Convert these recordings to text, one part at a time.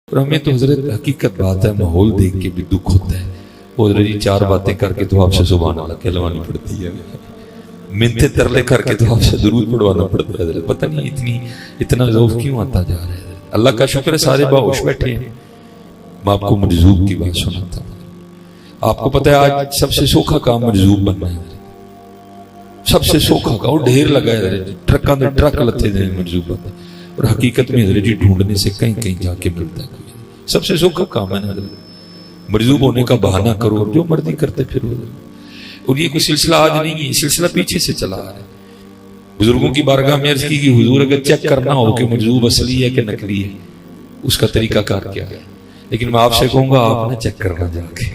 اور ہمیں تو حضرت حقیقت بات ہے، ماحول دیکھ کے بھی دکھ ہوتا ہے. وہ حضرت جی چار باتیں کر کے تو آپ سے سبحان اللہ کہلوانی پڑتی ہے، منتیں ترلے کر کے تو آپ سے درود پڑھوانا پڑتا ہے. حضرت پتہ نہیں اتنا ذوق کیوں آتا جا رہا ہے. اللہ کا شکر ہے سارے باہوش بیٹھے ہیں. میں آپ کو مجذوب کی بات سناتا ہوں. آپ کو پتہ ہے آج سب سے سوکھا کام مجذوب بننا ہے. سب سے سوکھا کام ڈھیر لگا ہے، ٹرکاں دے ٹرک لتے دے مجذوب بننا. اور حقیقت میں حضرت جی ڈھونڈنے سے کہیں کہیں جا کے ملتا ہے. سب سے سوکھا کام ہے نا حضرت، مجذوب ہونے کا بہانہ کرو اور جو مرضی کرتے پھرو. اور یہ کوئی سلسلہ آج نہیں ہے، سلسلہ پیچھے سے چلا آ رہا ہے. بزرگوں کی بارگاہ میں عرض کی کہ حضور اگر چیک کرنا ہو کہ مجذوب اصلی ہے کہ نقلی ہے، اس کا طریقہ کار کیا ہے. لیکن میں آپ سے کہوں گا آپ نہ چیک کرنا جا کے.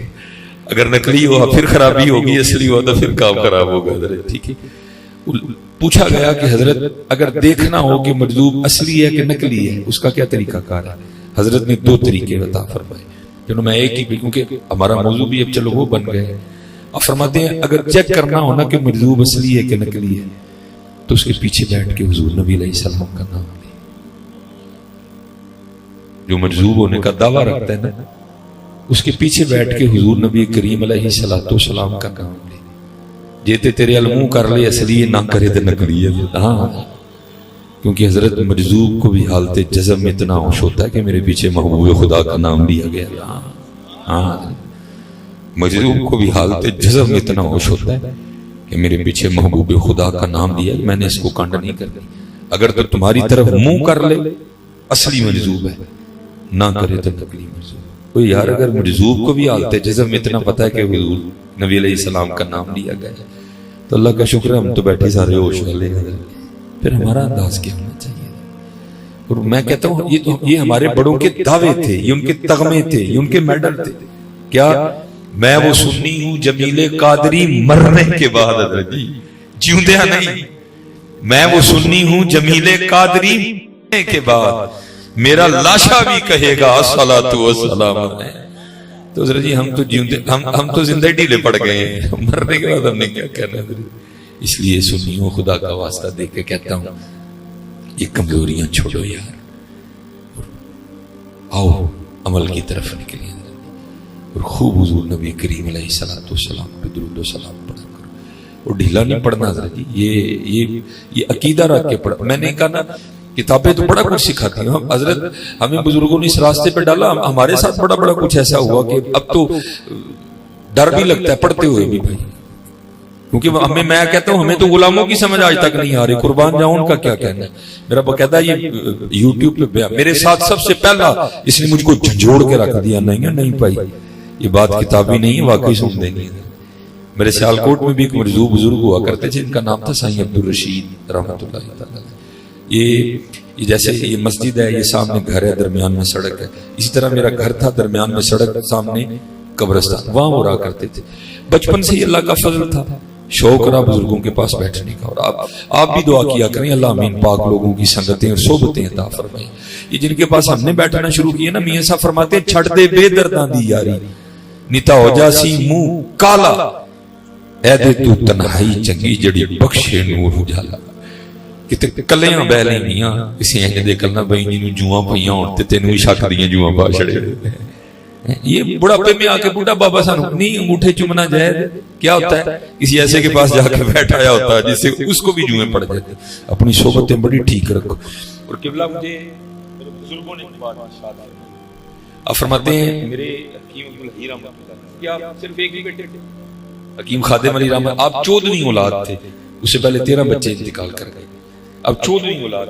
اگر نقلی ہوا پھر خرابی ہوگی، اصلی ہوا تو پھر کام خراب ہوگا. حضرت ٹھیک ہے. پوچھا گیا کہ حضرت اگر دیکھنا ہو کہ مجذوب اصلی ہے کہ نقلی ہے، اس کا کیا طریقہ کار ہے؟ حضرت نے دو طریقے عطا فرمائے. چلو میں ایک ہی، کیونکہ ہمارا موضوع بھی اب چلو وہ بن گئے. آپ فرماتے ہیں اگر چیک کرنا ہونا کہ مجذوب اصلی ہے کہ نقلی ہے، تو اس کے پیچھے بیٹھ کے حضور نبی علیہ السلام کا نام لے. جو مجذوب ہونے کا دعویٰ رکھتا ہے نا، اس کے پیچھے بیٹھ کے حضور نبی کریم علیہ السلام کا نام لے. جیتے تیرے علموں کر لے اصلی ہے، نہ کرے تو نقلی ہے. ہاں، کیونکہ حضرت مجذوب کو بھی حالت جزم میں اتنا ہوش ہوتا ہے کہ میرے پیچھے محبوب خدا کا نام لیا گیا. ہاں، مجذوب کو بھی حالت جزم میں اتنا ہوش ہوتا ہے کہ میرے پیچھے محبوب خدا کا نام لیا، میں نے اس کو کانڈ نہیں کرنی. اگر تو تمہاری طرف منہ کر لے اصلی مجذوب ہے، نہ کرے تو نقلی مجذوب. کوئی یار اگر مجذوب کو بھی حالت جزم میں اتنا پتا ہے کہ حضور نبی علیہ السلام کا نام لیا گیا ہے، تو اللہ کا شکر ہے ہم تو بیٹھے سارے ہوش والے ہیں. پھر ہمارا انداز کیا ہونا چاہیے؟ اور میں کہتا ہوں یہ ہمارے بڑوں کے دعوے تھے، یہ ان کے تغمے تھے، یہ ان کے میڈل تھے. کیا میں وہ سنی ہوں جمیل قادری مرنے کے بعد، حضرت جی جیوندیا نہیں، میں وہ سنی ہوں جمیل قادری مرنے کے بعد میرا لاشا بھی کہے گا الصلاۃ والسلام علیہ. تو حضرت جی ہم تو زندہ ڈھیلے پڑ گئے ہیں، مرنے کے بعد ہم نے کیا کہنا ہے. اس لیے سنیوں خدا کا واسطہ دے کے کہتا ہوں یہ کمزوریاں چھوڑو یار، آؤ عمل کی طرف نکلیں اور خوب حضور نبی کریم علیہ السلام پہ درود و سلام پڑھا کرو. اور ڈھیلا نہیں پڑھنا حضرت جی، یہ عقیدہ رکھ کے پڑھا. میں نے کہا نا کتابیں تو بڑا کچھ سکھاتی ہیں. حضرت ہمیں بزرگوں نے اس راستے پہ ڈالا، ہمارے ساتھ بڑا کچھ ایسا ہوا کہ اب تو ڈر بھی لگتا ہے پڑھتے ہوئے بھی بھائی. کیونکہ میں کہتا ہوں ہمیں تو غلاموں کی سمجھ آج تک نہیں آ رہی. قربان جاؤں ان کا کیا کہنا ہے. میرا باقاعدہ یہ یوٹیوب پہ میرے ساتھ سب سے پہلا اس نے مجھ کو جھنجھوڑ کے رکھ دیا، نہیں بھائی یہ بات کتابی نہیں ہے، واقعی سن دینی ہے. میرے سیالکوٹ میں بھی ایک مجذوب بزرگ ہوا کرتے تھے، جن کا نام تھا سائیں عبدالرشید رحمۃ اللہ تعالی. یہ جیسے یہ مسجد ہے، یہ سامنے گھر ہے، درمیان میں سڑک ہے. اسی طرح میرا گھر تھا، درمیان میں سڑک، سامنے قبرستان. وہاں وہ رہا کرتے تھے. بچپن سے ہی اللہ کا فضل تھا، شوق رہا بزرگوں کے پاس بیٹھنے کا. اور آپ بھی دعا کیا کریں اللہ امین پاک لوگوں کی سنگتیں اور صحبتیں عطا فرمائے. یہ جن کے پاس ہم نے بیٹھنا شروع کیا نا، میاں صاحب فرماتے چھڑ دے بے درداں دی یاری، نیتا ہو جاسی منہ کالا، اے دے تو تنہائی چنگی جڑی بخشے نور اجالا. کتے کلیاں بہ لیں میاں کسی اینج دے کلنا بھائی جی جواں پئیاں ہون تے تینوں ہی شک دیاں جواں پا چھڑے. یہ بڑھاپے میں آ کے بوڑھا بابا سانو نہیں انگوٹھے چومنا جائز. کیا ہوتا ہے کسی ایسے کے پاس جا کے بیٹھایا ہوتا ہے جس سے اس کو بھی جوئیں پڑ جاتے. اپنی صحبتیں بڑی ٹھیک رکھو. اور قبلہ مجھے بزرگوں نے بات ارشاد آپ فرماتے ہیں میرے حکیم عبدالحی رحمۃ اللہ، کیا صرف ایک ہی بیٹے حکیم خادم علی رحمۃ، آپ 14ویں اولاد تھے، اس سے پہلے 13 بچے انتقال کر گئے، اب 14ویں اولاد.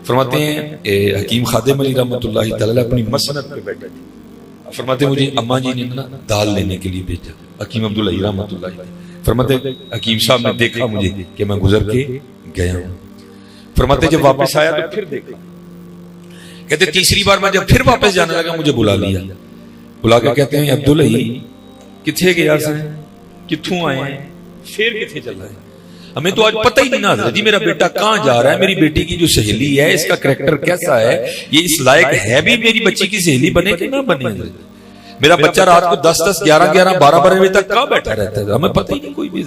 فرماتے ہیں حکیم خادم علی رحمۃ اللہ تعالی اپنی مسند پہ بیٹھے تھے. فرماتے ہیں مجھے اماں جی نے نا دال لینے کے لیے بھیجا، حکیم عبدالحی رحمۃ اللہ. فرماتے ہیں حکیم صاحب نے دیکھا مجھے کہ میں گزر کے گیا ہوں. فرماتے ہیں جب واپس آیا تو پھر دیکھا. کہتے تیسری بار میں جب پھر واپس جانے لگا مجھے بلا لیا. بلا کے کہتے ہیں عبدالحی کتھے گیا سا، کتھوں آئے ہیں، پھر کتھے چل رہے ہیں. ہمیں تو آج پتہ ہی نہیں نا جی میرا بیٹا کہاں جا رہا ہے، میری بیٹی کی جو سہیلی ہے اس کا کریکٹر کیسا ہے، یہ اس لائق ہے بھی میری بچی کی سہیلی بنے کہ نہ بنے. میرا بچہ رات کو 10 11 12 بجے تک کہاں بیٹھا رہتا ہے، ہمیں پتہ ہی نہیں کوئی بھی.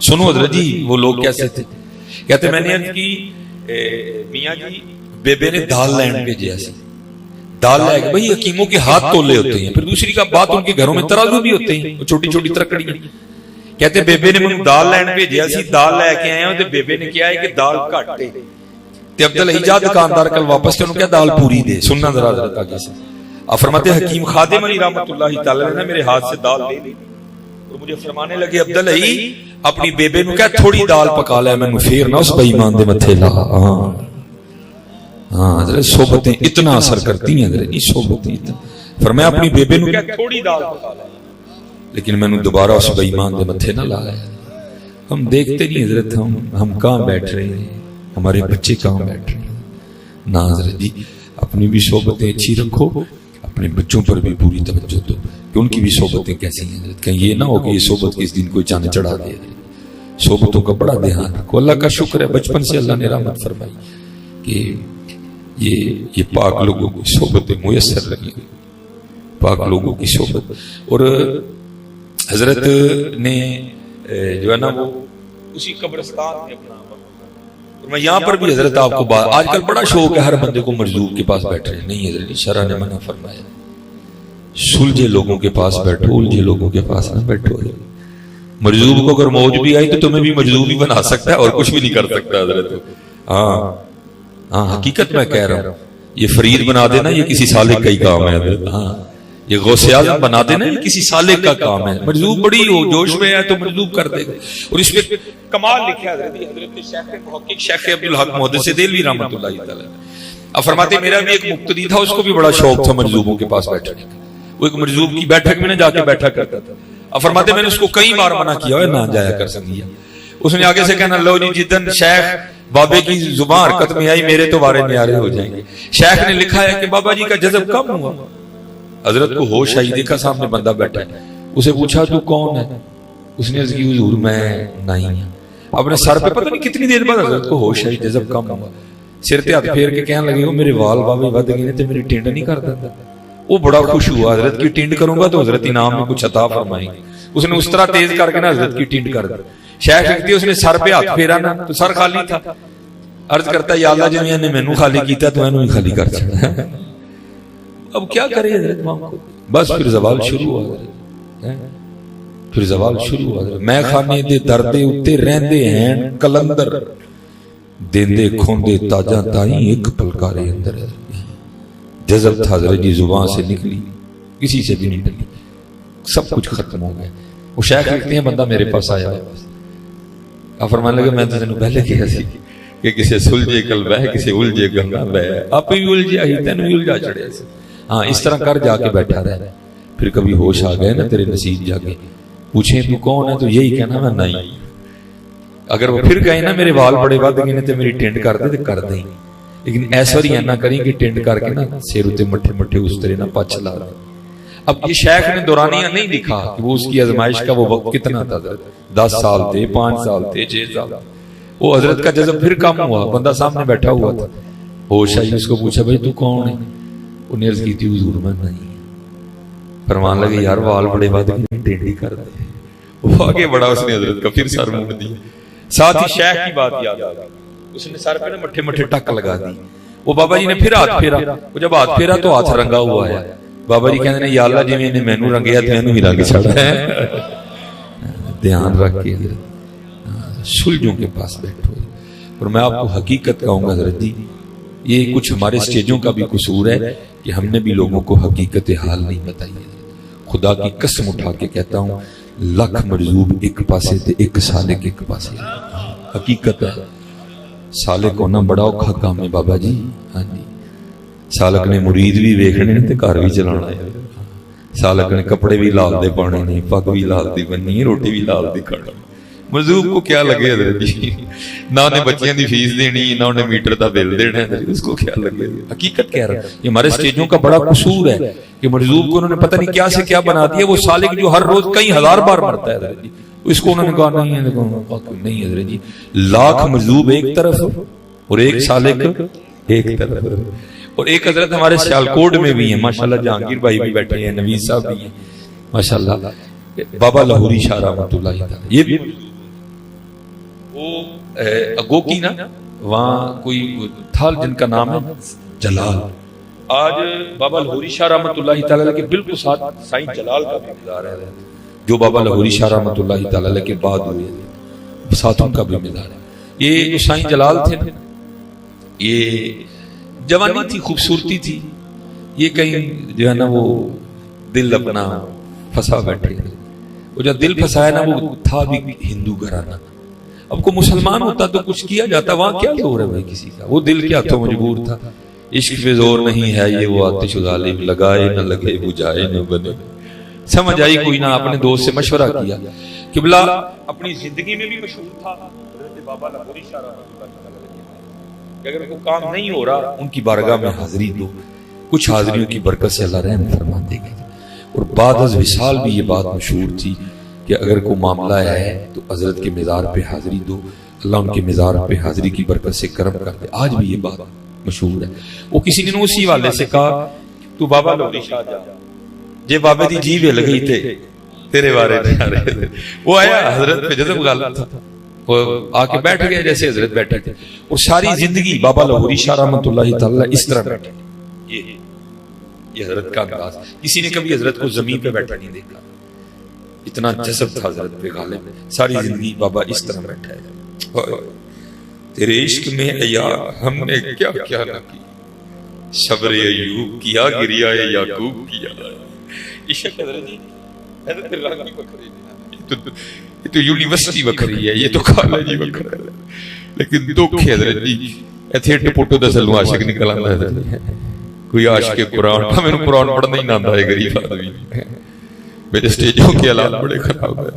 سنو حضرت جی وہ لوگ کیسے تھے. کہتے میں نے عرض کی میاں جی بیبے نے دال لین بھیجیا سی، دال لے کے، بھائی حکیموں کے ہاتھ تولے ہوتے ہیں، پھر دوسری کا بات ان کے گھروں میں ترازو بھی ہوتے ہیں، وہ چھوٹی چھوٹی ترکڑیاں. کہتے بیبے نے مجھے دال لین بھیجیا سی، دال لے کے آئے ہیں تے بیبے نے کیا ہے کہ دال گھٹ ہے تے عبداللہ جا دکاندار کل واپس تے انہوں کیا دال پوری دے. سننا ذرا حضرت آگے سے. آپ فرماتے حکیم خادم علی رحمت اللہ تعالی نے میرے ہاتھ سے دال لے لی اور مجھے فرمانے لگے عبداللہ اپنی بیبے نو کہہ تھوڑی دال پکا لے، مینوں پھر نہ اس بے ایمان دے متھے لا. ہاں حضرت صحبتیں اتنا اثر کرتی ہیں حضرت، یہ صحبتیں اتنا. فرمایا اپنی بیبے نو کہہ تھوڑی دال پکا لے، لیکن میں نے دوبارہ اس بے ایمان دے متھے نہ لایا. ہم دیکھتے نہیں حضرت ہم کہاں بیٹھ رہے ہیں، ہمارے بچے کہاں بیٹھ رہے ہیں. نہ حضرت جی اپنی بھی صحبتیں اچھی رکھو، اپنے بچوں پر بھی پوری توجہ دو کہ ان کی بھی صحبتیں کیسی ہیں حضرت. کہیں یہ نہ ہو کہ یہ صحبت کس دن کوئی چاند چڑھا دے. صحبتوں کا بڑا دھیان رکھو. اللہ کا شکر ہے بچپن سے اللہ نے رحمت فرمائی کہ یہ پاک لوگوں کی صحبتیں میسر رہی، پاک لوگوں کی صحبت. اور حضرت نے جو ہے نا وہ اسی قبرستان میں اپنا، اور میں یہاں پر بھی حضرت آپ کو بات، آج کل بڑا شوق ہے ہر بندے کو مرزوق کے پاس بیٹھ رہے ہیں. نہیں حضرت شرع نے منع فرمایا سلجھے لوگوں کے پاس بیٹھو، الجھے لوگوں کے پاس نہ بیٹھو. مرزوق کو اگر موج بھی آئی تو تمہیں بھی مرزوق ہی بنا سکتا ہے اور کچھ بھی نہیں کر سکتا حضرت. ہاں حقیقت میں کہہ رہا ہوں، یہ فرید بنا دینا یہ کسی سالک کا ہی کام ہے حضرت. ہاں یہ غوث اعظم بنا دینا یہ کسی سالک کا کام ہے. مرزوق بڑی ہو جوش میں ہے تو مرزوق کر دے گا. اور اس میں کمال لکھا ہے حضرت شیخ محقق شیخ عبدالحق محدث دہلوی رحمۃ اللہ تعالی. اب فرماتے میرا بھی ایک مقتدی تھا، اس کو بھی بڑا شوق تھا مرزوقوں کے پاس بیٹھنے کا. وہ ایک مرزوق کی بیٹھک میں نہ جا کے بیٹھا کرتا تھا. اب فرماتے میں نے اس کو کئی بار منع کیا ہے نہ جایا کر سکیا. اس نے آگے سے کہنا لو جی جدن شیخ بابے کی زبان حرکت میں آئی میرے تو بارے نیارے ہو جائیں گے. شیخ نے لکھا ہے کہ بابا جی کا جذب کم ہوا. حضرت کو ہوش آئی، دیکھا سامنے بندہ بیٹھا ہے، اسے پوچھا تو کون ہے؟ اس نے عرض کی حضور میں نہیں ہوں. اپنے سر پہ پتہ نہیں کتنی دیر بعد حضرت کو ہوش آئی، جذب کم ہوا. سر تے ہاتھ پھیر کے کہنے لگے میرے وال بابے ود گئے تے میری ٹینڈ نہیں کر دیتا. وہ بڑا خوش ہوا، حضرت کی ٹینڈ کروں گا تو حضرت انعام میں کچھ عطا فرمائیں گے. اس نے اس طرح تیز کر کے نا حضرت کی ٹینڈ کر دی. شیخ لکھتی ہے اس نے سر پہ ہاتھ پھیرا نا تو سر خالی تھا. عرض کرتا ہے یا اللہ جو نے مینوں خالی کیتا تو اینوں ہی خالی کر چھڑا. اب کیا کرے حضرت ماں کو. بس پھر زوال شروع ہوا حضرت، پھر زوال شروع ہوا حضرت. میں خانے دے دردے اتے رہندے ہیں کلندر دیندے کھوندے تاجاں تائیں ایک پلکارے اندر. جذب تھا حضرت جی زبان سے نکلی کسی سے بھی نہیں ڈلی، سب کچھ ختم ہو گیا. وہ شیخ لکھتے ہیں بندہ میرے پاس آیا، آپ فرمانے لگے میں تو تینوں پہلے کہا سی کہ کسی سلجھے قلب ہے کسی الجھے گنگا ہے، آپ بھی الجھے آئی تینوں بھی الجھا چڑھے سے. ہاں اس طرح کر جا کے بیٹھا رہے. پھر کبھی ہوش آ گئے نا تیرے نصیب جاگے، پوچھیں تو کون ہے تو یہی کہنا میں نہیں. اگر وہ پھر گئے نا میرے وال بڑے ود گئے تے میری ٹینڈ کر دے تو کر دیں، لیکن ایسا ہی نہ کریں کہ ٹینڈ کر کے نا سیر اتے مٹھے مٹھے اس طرح نہ پچ لا دیں. اب یہ شیخ نے دورانیہ نہیں لکھا کہ وہ اس کی آزمائش کا وہ وقت کتنا تھا. 10 سال تھے، 5 سال تھے، 6 سال. وہ حضرت کا جذب پھر کم ہوا، بندہ سامنے بیٹھا ہوا تھا. ہوش آئی، اس کو پوچھا بھائی تو کون ہے؟ انہیں عرض کی تھی حضور میں نہیں. فرمان لگے یار وال بڑے بات ٹینڈی کر دے. وہ آگے بڑا اس نے حضرت کا پھر سر موڑ دی. ساتھ ہی شیخ کی بات یاد آ گئی، اس نے سر پہ مٹھے مٹھے ٹک لگا دی. وہ بابا جی نے پھر ہاتھ پھیرا. وہ جب ہاتھ پھیرا تو ہاتھ رنگا ہوا ہے. بابا جی کہتے ہیں یا اللہ جی میں نے مینوں رنگیا تو مینوں ہی رنگ چھڑا ہے. دھیان رکھ کے سلجھوں کے پاس بیٹھو. اور میں آپ کو حقیقت کہوں گا حضرت جی یہ کچھ ہمارے سٹیجوں کا بھی قصور ہے کہ ہم نے بھی لوگوں کو حقیقت حال نہیں بتائی. خدا کی قسم اٹھا کے کہتا ہوں لکھ مرزوب ایک پاسے تے ایک سالک ایک پاسے. حقیقت ہے سالک ہونا بڑا اوکھا کام ہے بابا جی. ہاں جی سالک نے مرید بھی ویکھنے تے گھر بھی چلانا ہے. سالک نے کپڑے بھی لال دے پانے نہیں، پگ بھی لال دی بننی، روٹی بھی لال دی کھانا. مرزوق کو کیا لگے حضرت جی، نہ انہیں بچیاں دی فیس دینی نہ انہیں میٹر دا بل دینا ہے، اس کو کیا لگے. حقیقت کہہ رہا ہے یہ ہمارے سٹیجوں کا بڑا قصور ہے کہ مرزوق کو انہوں نے پتہ نہیں کیا سے کیا بنا دیا. وہ سالک جو ہر روز کئی ہزار بار مرتا ہے حضرت جی، اس کو انہوں نے کہا نہیں ہے نہیں حضرت جی. لاکھ مرزوق ایک طرف اور ایک سالک ایک طرف. اور ایک حضرت ہمارے سیالکوٹ میں بھی ہیں ماشاءاللہ، جہانگیر بھائی بھی بیٹھے ہیں، نوید صاحب بھی ہیں ماشاءاللہ، بابا لاہوری شاہ رحمۃ اللہ تعالی. یہ بھی وہ اگو کی نا وہاں کوئی تھا جن کا نام ہے جلال، آج بابا لاہوری شاہ رحمۃ اللہ تعالی علیہ کے بالکل ساتھ سائیں جلال کا بھی مزار ہے، جو بابا لاہوری شاہ رحمۃ اللہ تعالی علیہ کے بعد ہوئے، ساتھ ان کا بھی مزار ہے۔ یہ جو سائیں جلال تھے نا، یہ جوانی تھی، خوبصورتی تھی، یہ کہیں جو ہے نا وہ دل اپنا پھنسا بیٹھے، وہ جو دل پھنسایا نا وہ تھا بھی ہندو گھرانہ۔ اب کو مسلمان ہوتا تو کچھ کیا جاتا، وہاں کیا زور ہے بھائی کسی کا، وہ دل کیا تو مجبور تھا۔ عشق پہ زور نہیں ہے یہ وہ آتش غالب، لگائے نہ لگے بجھائے نہ بنے۔ سمجھ آئی کوئی نہ، اپنے دوست سے مشورہ کیا، قبلہ اپنی زندگی میں بھی مشہور تھا حضرت بابا لاہوری شاہ رحمۃ اللہ علیہ کہ اگر کوئی کام نہیں ہو رہا ان کی بارگاہ میں حاضری دو، کچھ حاضریوں کی برکت سے اللہ رحم فرما دے گا۔ اور بعد از وصال بھی یہ بات مشہور تھی کہ اگر کوئی معاملہ ہے تو حضرت کے مزار پہ حاضری دو، اللہ ان کے مزار پہ حاضری کی برکت سے کرم کر دے۔ آج بھی یہ بات مشہور ہے۔ وہ کسی نے اسی والے سے کہا تو بابا لاہوری شاہ جا جے بابے دی جی ویل گئی تے تیرے بارے نہیں آ رہے تھے۔ وہ آیا حضرت پہ جذب غالب تھا، وہ آ کے بیٹھ گیا جیسے حضرت بیٹھے تھے، اور ساری زندگی بابا لاہوری شاہ رحمۃ اللہ تعالی اس طرح بیٹھے۔ یہ حضرت کا انداز، کسی نے کبھی حضرت کو زمین پہ بیٹھا نہیں دیکھا، اتنا جذب تھا حضرت پہ غالب۔ ساری زندگی بابا اس طرح بیٹھا ہے۔ تیرے عشق میں یار ہم نے کیا کیا نہ کی، صبر ایوب کیا، گریا یعقوب کیا۔ عشق حضرت جی حضرت رنگ ہی بکھری ہے، یہ تو یونیورسٹی بکھری ہے، یہ تو کالج ہی بکھرا ہے، لیکن دکھ ہے حضرت جی ایتھے ٹپوٹو دا سلو عاشق نکل آندا ہے۔ کوئی عاشق قرآن، ہمیں قرآن پڑھنا ہی نہ آتا ہے، غریب آدمی، میرے اسٹیجوں کے حالات بڑے خراب ہے،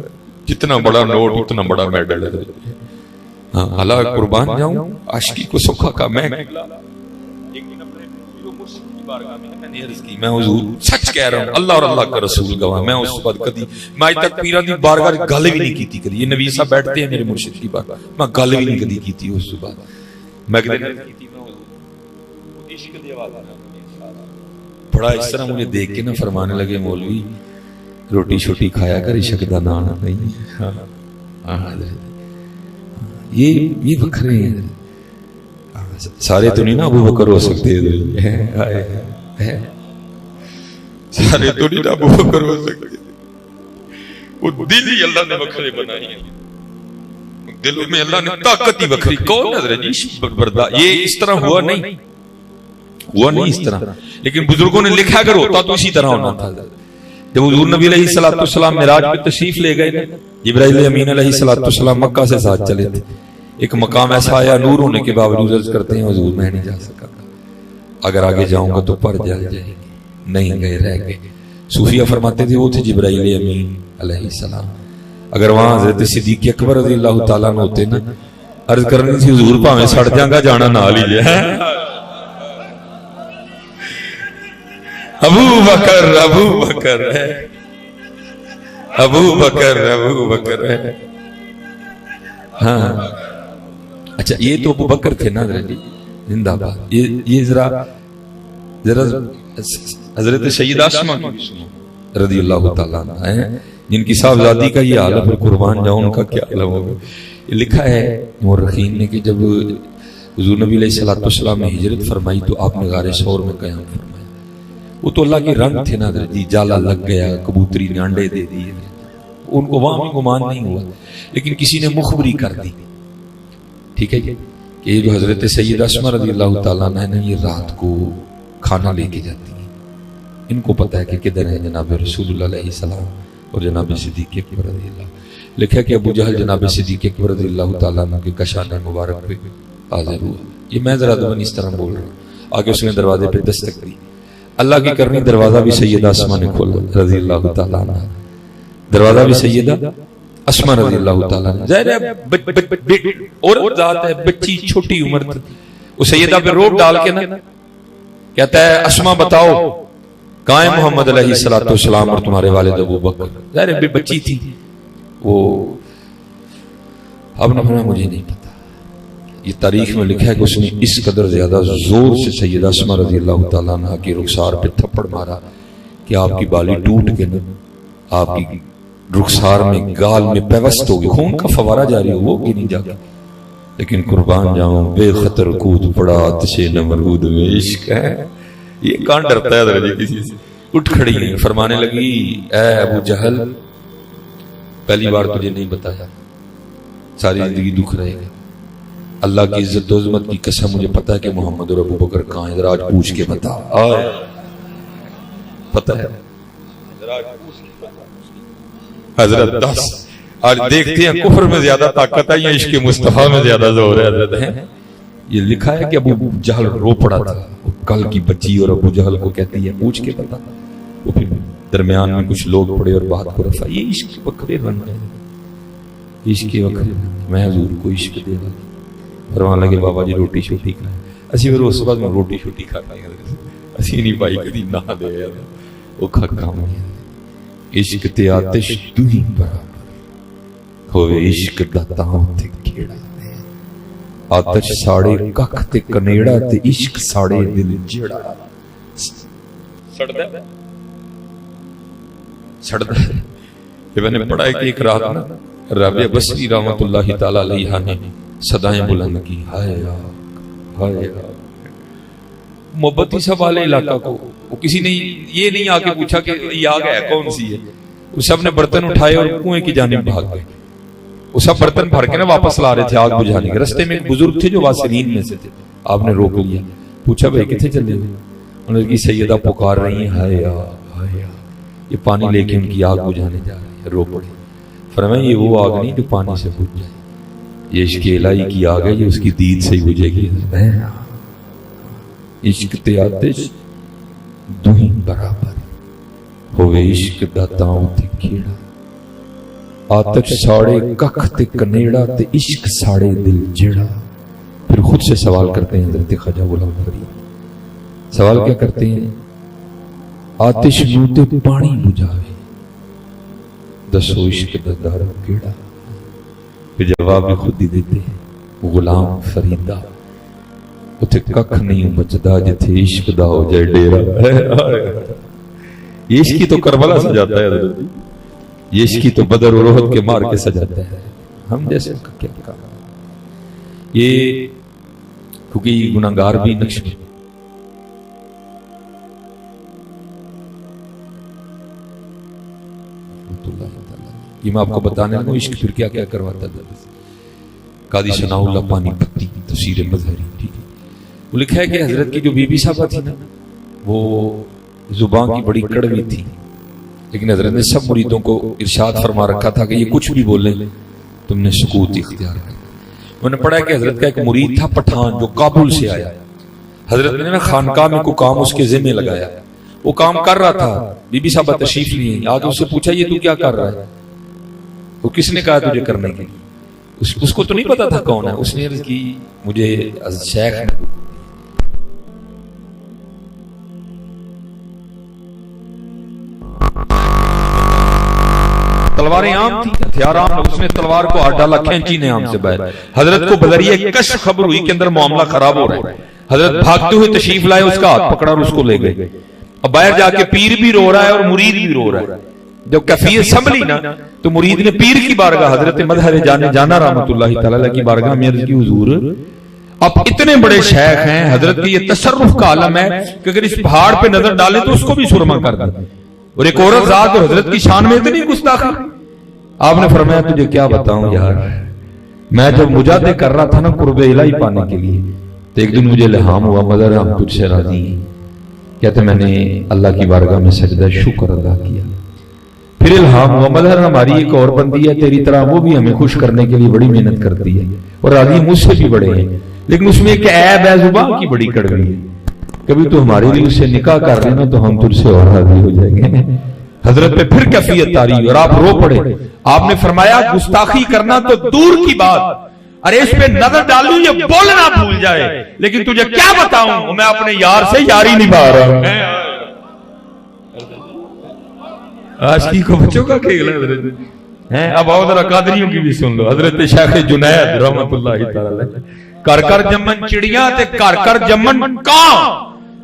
جتنا بڑا نوٹ اتنا بڑا میڈل ہے۔ ہاں اللہ قربان جاؤں، عاشقی کو سکھا کا میں حضور سچ کہہ رہا ہوں، اللہ اور اللہ کا رسول گواہ، میں اس بعد کدی میں آج تک پیران دی بارگاہ گل بھی نہیں کیتی کدی۔ یہ نبی صاحب بیٹھتے ہیں میرے مرشد کی بات، میں گل بھی نہیں کدی کیتی اس بعد۔ میں بڑا اس طرح مجھے دیکھ کے نہ فرمانے لگے، مولوی روٹی شوٹی کھایا کر، عشق دا نام نہیں۔ یہ بکھرے ہیں، سارے تو نہیں نا ابو بکر ہو سکتے، سارے تو نہیں نا ابو بکر ہو سکتے، وہ دل ہی اللہ نے بکھرے بنائی ہیں، دلوں میں اللہ نے طاقت ہی بکھری۔ کون حضرت جی بردہ، یہ اس طرح ہوا نہیں اس طرح، لیکن بزرگوں نے لکھا اگر ہوتا تو اسی طرح ہونا تھا۔ جب حضور نبی علیہ السلام معراج پہ تشریف لے گئے، جبرائیل امین علیہ السلام مکہ سے ساتھ چلے تھے، ایک مقام ایسا آیا نور ہونے کے باوجود عرض کرتے ہیں حضور میں نہیں جا سکا، اگر آگے جاؤں گا تو پر جل جائے گی، نہیں گئے رہ گئے۔ صوفیہ فرماتے تھے وہ تھے جبرائیل امین علیہ السلام، اگر وہاں حضرت صدیق اکبر رضی اللہ تعالیٰ عنہ ہوتے نا، عرض کرنی تھی حضور پاویں سڑ جاں گا جانا نہ لیجئے۔ ابو بکر ہے، ابو بکر ہے۔ ہاں اچھا، یہ تو ابو بکر تھے نا حضرت جی، زندہ باد۔ یہ ذرا حضرت سیدہ اسماء رضی اللہ تعالیٰ عنہ ہیں، جن کی صاحبزادی کا یہ حال ہے، پھر قربان جاؤں ان کا کیا عالم ہوگا۔ یہ لکھا ہے مورخین نے کہ جب حضور نبی علیہ السلام نے ہجرت فرمائی تو آپ نے غار ثور میں قیام فرمایا۔ وہ تو اللہ کے رنگ تھے نا حضرت جی، جالا لگ گیا، کبوتری نے انڈے دے دیے، ان کو وہاں بھی گمان نہیں ہوا، لیکن کسی نے مخبری کر دی، ٹھیک ہے کہ یہ جو حضرت سیدہ اسماء رضی اللہ تعالیٰ عنہ نے یہ رات کو کھانا لے کے جاتی ہیں، ان کو پتہ ہے کہ کدھر ہے جناب رسول اللہ علیہ السلام اور جناب صدیق اکبر رضی اللہ۔ لکھا کہ ابو جہل جناب صدیق اکبر رضی اللہ تعالیٰ عنہ کے کشان مبارک پہ حاضر ہوا۔ یہ میں ذرا دبن اس طرح بول رہا ہوں، آگے اس نے دروازے پہ دستک دی، اللہ کی کرنی دروازہ بھی سیدہ اسماء نے کھولا رضی اللہ تعالیٰ عنہ، دروازہ بھی سیدہ اسماء رضی اللہ تعالیٰ عنہ۔ ظاہر ہے عورت ذات ہے، بچی چھوٹی عمر تھی، وہ سیدہ پہ روب ڈال کے نا کہتا ہے اسماء بتاؤ کہاں ہے محمد علیہ السلام اور تمہارے والد ابو بکر؟ ظاہر ہے بچی تھی وہ، اب نہ مجھے نہیں پتا، یہ تاریخ میں لکھا ہے کہ اس نے اس قدر زیادہ زور سے سیدہ اسماء رضی اللہ تعالیٰ عنہ کی رخسار پہ تھپڑ مارا کہ آپ کی بالی ٹوٹ کے نا آپ کی رخسار میں گال میں پیوست ہو گئی، خون کا فوارہ جاری ہو گی نہیں جاگا، لیکن قربان جاؤں بے خطر کود پڑا آتش نمرود میں عشق ہے، یہ کہاں ڈرتا ہے حضرت جی کسی سے. اٹھ کھڑی ہیں, فرمانے لگی اے ابو جہل پہلی بار تجھے نہیں بتایا, ساری زندگی دکھ رہے گا. اللہ کی عزت و عظمت کی قسم مجھے پتا ہے کہ محمد اور ابو بکر کہاں ہیں, ذرا آج پوچھ کے بتا. پتا ہے حضرت 10 آج دیکھتے ہیں کفر میں زیادہ طاقت ہے یا عشق مصطفیٰ میں زیادہ زور ہے حضرت ہیں. یہ لکھا ہے کہ ابو جہل رو پڑا تھا, کل کی بچی اور ابو جہل کو کہتی ہے پوچھ کے بتا. وہ پھر درمیان میں کچھ لوگ پڑے اور بات کو رفع. یہ عشق بکرے بن گئے, عشق کے وقت میں حضور کو عشق دے گا. فرمان لگے بابا جی روٹی شوٹی کھائیں. اسی پھر اس وقت میں روٹی شوٹی کھاتے ہیں, اسی نہیں پائی کدی نہ دے وہ کھا کام ہے. عشق تے آتش دوہی برابر ہوئے, عشق دا تاں تے کھیڑا. آتش ساڑے ککھ تے کنیڑا تے عشق ساڑے دل جڑا. سڑتا ہے سڑتا ہے. یہ میں نے پڑھا ہے کہ ایک رات نا رابعہ بصری رحمت اللہ تعالی علیہ نے صدائیں بلند کی, ہائے ہائے. محبتی سب والے علاقہ کو وہ کسی نے یہ نہیں آ کے پوچھا کہ یہ آگ ہے کون سی ہے. وہ سب نے برتن اٹھائے اور کنویں کی جانب بھاگ گئے. وہ سب برتن بھر کے نا واپس لا رہے تھے آگ بجھانے کے. رستے میں ایک بزرگ تھے جو واسرین میں سے تھے. آپ نے روک لیا, پوچھا بھائی کتنے چلے ہوئے؟ انہوں نے کہا سیدہ پکار رہی ہیں ہائے ہائے. یہ پانی لے کے ان کی آگ بجھانے جا رہے ہیں. رو پڑے. فرمایا یہ وہ آگ نہیں جو پانی سے بجھ جائے, یہ عشق الہی کی آگ ہے, یہ اس کی دید سے ہی بجھے گی. عشق تے آتش دوہی برابر ہوئے, عشق دا تاں تے کھیڑا. آتش ساڑے ککھ تے کنیڑا تے عشق ساڑے دل جڑا. پھر خود سے سوال کرتے ہیں حضرت خواجہ غلام فرید. سوال کیا کرتے ہیں؟ آتش نوں تے پانی بجھاوے, دسو عشق دا دارا کیڑا. پھر جواب بھی خود ہی دیتے ہیں غلام فریدہ, اتھے ککھ نہیں بچدا جتھے عشق دا ہو جائے ڈیرا. یہ عشق تو کربلا سجاتا ہے حضرت, یہ عشق تو بدر اور احد کے مار کے سجاتا ہے. ہم جیسے کیا کہا یہ کیونکہ گناہگار بھی نقش میں یہ میں آپ کو بتانے لگا عشق پھر کیا کیا کرواتا تھا. قاضی ثناء اللہ پانی پتی تفسیر مظہری. ٹھیک ہے, وہ لکھا ہے کہ حضرت کی جو بی بی صاحبہ تھی نا وہ زبان کی بڑی کڑوی تھی, لیکن حضرت نے سب مریدوں کو ارشاد فرما رکھا تھا کہ یہ کچھ بھی بولیں تم نے سکوت اختیار کر. میں نے پڑھا ہے کہ حضرت کا ایک مرید تھا پٹھان جو کابل سے آیا. حضرت نے خانقاہ میں کوئی کام اس کے ذمہ لگایا, وہ کام کر رہا تھا. بی بی صاحبہ تشریف لیے, آگے اس سے پوچھا یہ تو کیا کر رہا ہے؟ وہ کس نے کہا تجھے کرنے کے لیے؟ اس کو تو نہیں پتا تھا کون ہے. اس نے عرض کی مجھے شیخ نے. تلواریں عام تھی, ہتھیار عام, اس نے تلوار کو ہاتھ ڈالا, کھینچی نے عام سے باہر. حضرت کو بذریعہ کشف خبر ہوئی کہ اندر معاملہ خراب ہو رہا ہے. حضرت بھاگتے ہوئے تشریف لائے, اس کا ہاتھ پکڑا اور اس کو لے گئے. اب باہر جا کے پیر بھی رو رہا ہے اور مرید بھی رو رہا ہے. جب کیفیت سنبھلی نا تو مرید نے پیر کی بارگاہ حضرت مظہر جانا رحمت اللہ تعالی کی بارگاہ میں عرض کی حضور اب اتنے بڑے شیخ ہیں, حضرت کی یہ تصرف کا عالم ہے کہ اگر اس پہاڑ پہ نظر ڈالیں تو اس کو بھی سرما کر دیں, اور ایک عورت ذات اور حضرت کی شان میں اتنی گستاخی. آپ نے فرمایا تجھے کیا بتاؤں یار, میں جب مجاہدے کر رہا تھا نا قرب الہی پانے کے لیے تو ایک دن مجھے الہام ہوا مظہر ہم تجھ سے راضی ہیں. کہتے میں نے اللہ کی بارگاہ میں سجدہ شکر ادا کیا. پھر الہام ہوا مظہر ہماری ایک اور بندی ہے تیری طرح, وہ بھی ہمیں خوش کرنے کے لیے بڑی محنت کرتی ہے اور راضی مجھ سے بھی بڑے ہیں, لیکن اس میں ایک عیب ہے زبان کی بڑی کڑوی ہے. کبھی تو ہمارے لیے اس سے نکاح کر لینا تو ہم تجھ سے اور راضی ہو جائیں گے. حضرت پہ پھر کیفیت تاری اور آپ رو پڑے. آپ نے فرمایا گستاخی کرنا تو دور کی بات, ارے اس پہ نظر ڈالوں یہ بولنا بھول جائے, لیکن تجھے کیا بتاؤں میں اپنے یار سے یاری نبھا رہا ہوں. عاشقی کو بچوں کا کھیل ہے حضرت. اب آؤ ذرا قادریوں کی بھی سن لو. حضرت شیخ جنید رحمت اللہ تعالی کر کر جمن چڑیاں تے کر کر جمن کاں,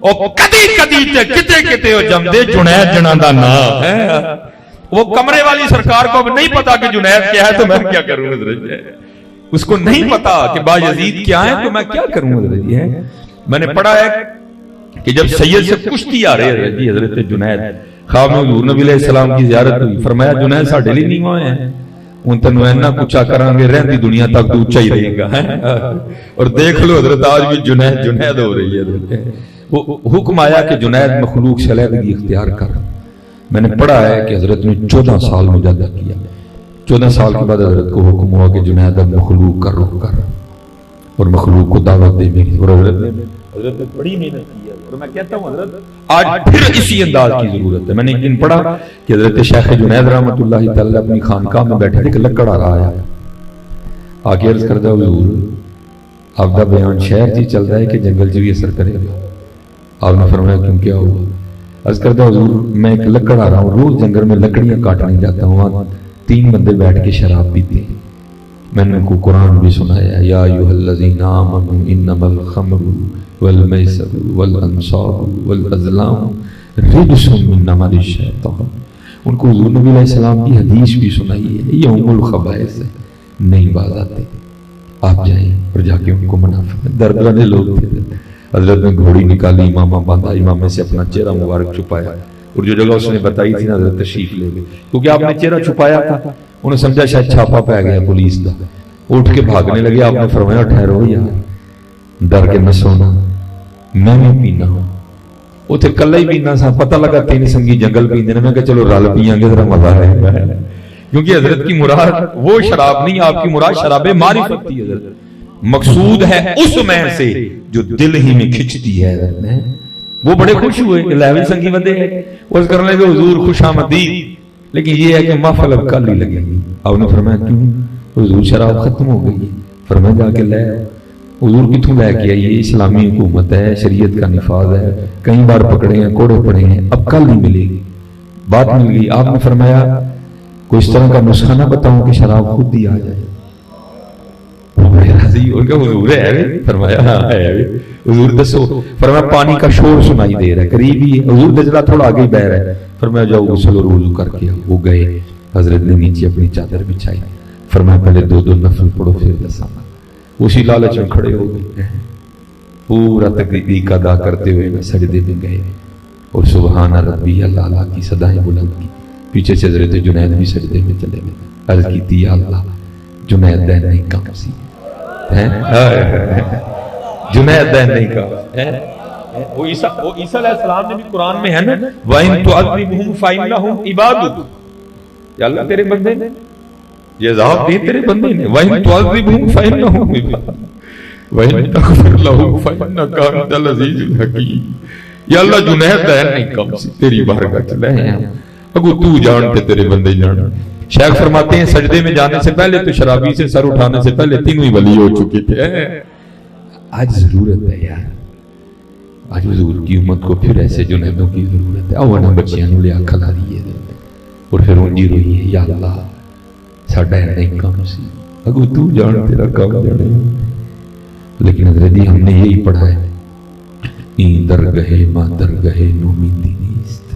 او کدی کدی تے کتے کتے او جمدے جنید جنا دا نام ہے. وہ کمرے والی سرکار کو اب نہیں پتا کہ جنید کیا ہے تو میں کیا کروں حضرت. اس کو نہیں پتا کہ با یزید کیا ہے تو میں کیا کروں حضرت. میں نے پڑھا ہے کہ جب سید سے کشتی آ رہے ہیں جی حضرت جنید خواب میں حضور نبی علیہ السلام کی زیارت ہوئی، فرمایا جنید ساڈے لیے نہیں ہوئے ہیں، ان تنو اینا کچھا کران گے رہن دی دنیا تک تو اچھا ہی رہے گا. اور دیکھ لو حضرت آج بھی جنید ہو رہی ہے. وہ حکم آیا کہ جنید مخلوق سے علیحدگی اختیار کر. میں نے پڑھا ہے کہ حضرت نے 14 سال مجاہدہ کیا. 14 سال کے بعد حضرت کو حکم ہوا کہ جنید اب مخلوق کا رخ کر اور مخلوق کو دعوت دے گی. اور حضرت نے بڑی محنت کی ہے. اور میں کہتا ہوں حضرت آج پھر اسی انداز کی ضرورت ہے. میں نے ایک دن پڑھا کہ حضرت شیخ جنید رحمۃ اللہ تعالی اپنی خانقاہ میں بیٹھے تھے کہ لکڑ آ رہا ہے. آگے عرض کردہ حضور آپ کا بیان شہر جی چل رہا ہے کہ جنگل جی بھی اثر کرے گا. آپ نے فرمایا کیوں کیا ہوا؟ عرض کردہ حضور میں ایک لکڑ آ رہا ہوں، روز جنگل میں لکڑیاں کاٹنے جاتا ہوں، وہاں 3 بندے بیٹھ کے شراب پیتے ہیں. میں نے ان کو قرآن بھی سنایا یا ایھا الذین آمنوا انما الخمر والمیسر والانصاب والازلام رجس من عمل الشیطان. ان کو حضور نبی علیہ السلام کی حدیث بھی سنائی ہے، یہ ام الخبائث ہے، نہیں باز آتے. آپ جائیں اور جا کے ان کو منع فرمائیں. دردانے لوگ تھے. حضرت نے گھوڑی نکالی، امامہ باندھا، امامے سے اپنا چہرہ مبارک چھپایا اور جو جگہ اس نے بتائی تھی نا حضرت تشریف لے گئے. کیونکہ آپ نے چہرہ چھپایا تھا، انہوں نے سمجھا شاید چھاپا پہ گیا پولیس دا. اٹھ کے بھاگنے لگے. آپ نے فرمایا ٹھہرو یار، ڈر کے نہ سونا، میں بھی پینا ہوں. اتنے کلا ہی پینا سا، پتہ لگا 3 سنگی جنگل پیندے نے. میں کہا چلو رل پیاں گے ذرا مزہ آئے گا. کیونکہ حضرت کی مراد وہ شراب نہیں، آپ کی مراد شراب معرفت تھی. حضرت مقصود ہے اس میں سے جو دل ہی میں کھچتی ہے. وہ بڑے خوش ہوئے کہ لیول سنگی بندے ہیں. اس کرنے لگے حضور خوش آمدید، لیکن یہ ہے کہ محفل اب کل ہی لگے گی. آپ نے فرمایا کیوں؟ حضور شراب ختم ہو گئی. فرمایا جا کے لے. حضور کتوں لے کے آئی؟ یہ اسلامی حکومت ہے، شریعت کا نفاذ ہے، کئی بار پکڑے ہیں، کوڑے پڑے ہیں، اب کل ہی ملے گی. بات مل گئی. آپ نے فرمایا کوئی اس طرح کا نسخہ نہ بتاؤں کہ شراب خود ہی آ جائے. ان کا حضور ہے. فرمایا ہاں ہے. حضور دسو. فرمایا پانی کا شور سنائی دے رہا ہے، قریب ہی ہے. حضور دجلہ تھوڑا آگے ہی بہ رہا ہے. فرمایا جاؤ غسل اور وضو کر کے. وہ گئے. حضرت نے نیچے اپنی چادر بچھائی. فرمایا پہلے 2 نفل پڑھو پھر دسانا. اسی لالچ میں کھڑے ہو گئے. پورا تقریب ادا کرتے ہوئے میں سجدے میں گئے اور سبحان ربی اللہ کی صدائیں بلند کی. پیچھے سے حضرت جنید بھی سجدے میں چلے گئے. عرض کی تھی یا اللہ جنید دین نہیں کام سی، جنید دین نہیں کام. وہ عیسیٰ علیہ السلام نے بھی قرآن میں ہے نا وَإِن تُعَذِّبْهُمْ فَإِنَّهُمْ عِبَادُكَ. یا اللہ تیرے بندے نے یہ عذاب دی، تیرے بندے نے. وَإِن تُعَذِّبْهُمْ فَإِنَّهُمْ عِبَادُكَ وَإِن تَغْفِرْ لَهُمْ فَإِنَّكَ أَنْتَ الْعَزِيزُ الْحَكِيمُ. یا اللہ جنید دین نہیں کام سی، تیری بارگاہ چلے ہیں. اگو تو جانتے تیرے بندے جان. شیخ فرماتے ہیں سجدے میں جانے سے پہلے تو شرابی سے سر اٹھانے سے پہلے 3 ہی ولی ہو چکے تھے. آج ضرورت ہے یار، آج حضور کی امت کو پھر ایسے جنیدوں کی ضرورت ہے. اونا بچیاں نو لیا کھلا رہی ہے اور پھر انجی روئی ہے یا اللہ ساڈا نہیں کام سی، اگو تو جان تیرا کام جانے. لیکن حضرت جی ہم نے یہی پڑھا ہے این درگاہ ماں درگاہ نومیدی نیست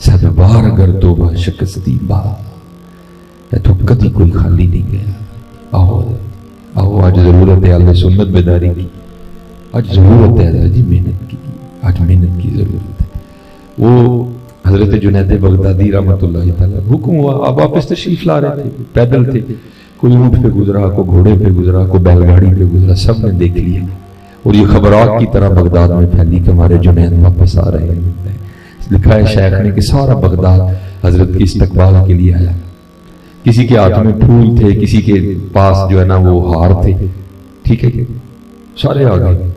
صد بار اگر توبہ شکستی بات ہے تو کدی کوئی خالی نہیں گیا. آؤ آؤ آج ضرورت ہے اہل سنت بیداری کی. آج ضرورت ہے جی محنت کی. آج محنت کی ضرورت ہے. وہ حضرت جنید بغدادی رحمۃ اللہ تعالیٰ حکم ہوا. آپ واپس تشریف لا رہے تھے، پیدل تھے. کوئی اونٹ پہ گزرا، کوئی گھوڑے پہ گزرا، کوئی بیل گاڑی پہ گزرا، سب نے دیکھ لیا اور یہ خبرات کی طرح بغداد میں پھیلی کہ ہمارے جنید واپس آ رہے ہیں. لکھا ہے شیخ نے کہ سارا بغداد حضرت کی استقبال کے لیے آیا. کسی کے ہاتھ میں پھول تھے، کسی کے پاس جو ہے نا وہ ہار تھے. ٹھیک ہے سارے آ گئے.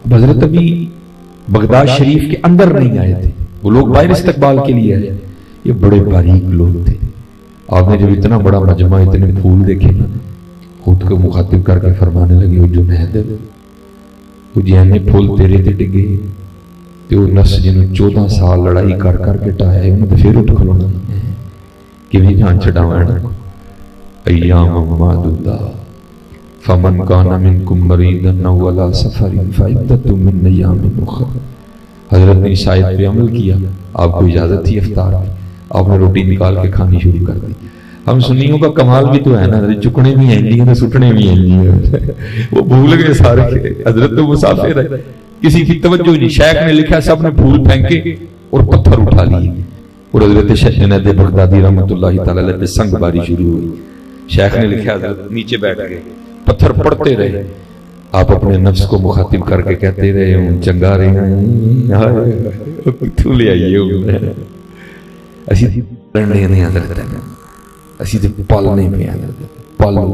اب حضرت ابھی بغداد شریف کے اندر نہیں آئے تھے، وہ لوگ باہر استقبال کے لیے آئے. یہ بڑے باریک لوگ تھے. آپ نے جب اتنا بڑا مجمع اتنے پھول دیکھے نا خود کو مخاطب کر کے فرمانے لگے وہ جنید وہ جہنے پھول تیرے تے ڈگے تے وہ نفس جنہوں 14 سال لڑائی کر کر کے ٹایا ہے انہوں نے پھر اٹھ کھلونا کہ بھی جان چھڑاوائنا. ایام معدودہ فمن کان منکم مریضا او علی سفر فعدۃ من ایام اخر. حضرت نے اس آیت پہ عمل کیا. آپ کو اجازت تھی افطار میں، آپ نے روٹی نکال کے کھانی شروع کر دی. ہم سنیوں کا کمال بھی تو ہے نا، چکنے بھی ہیں جی سٹنے بھی ہیں جی. وہ بھول گئے سارے. حضرت تو مسافر ہے. کسی کی توجہ نہیں. شیخ نے لکھا سب نے پھول پھینکے اور پتھر اٹھا لیے اور حضرت شیخ جنید بغدادی رحمۃ اللہ تعالی علیہ پہ سنگ باری شروع ہوئی. شیخ نے لکھا حضرت نیچے بیٹھ گئے, پتھر پڑتے رہے. آپ اپنے نفس کو مخاطب کر کے کہتے رہے ہوں چنگا رہے ہیں کتوں لے آئیے ہوں اسی لڑنے نہیں حضرت اسی تے پالنے پہ حضرت پالو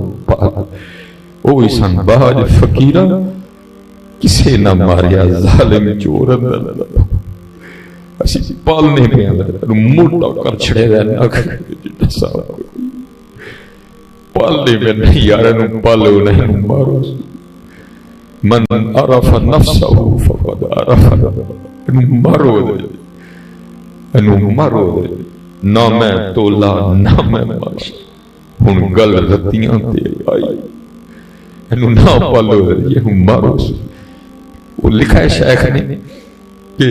اوہ سن باج فقیرہ کسے نہ ماریا ظالم چور اندر اسی پالنے پہ حضرت موٹا کر چھڑے رہنا پالنے پہ نہیں یارنو پالو نہیں مارو. من عرف نفسه فقد عرف مارو دے نہ میں تولا نہ میں مارا ہن گل رتیاں تے آئی انو نہ پالو دے یہ مارو. وہ لکھا ہے شیخ نے کہ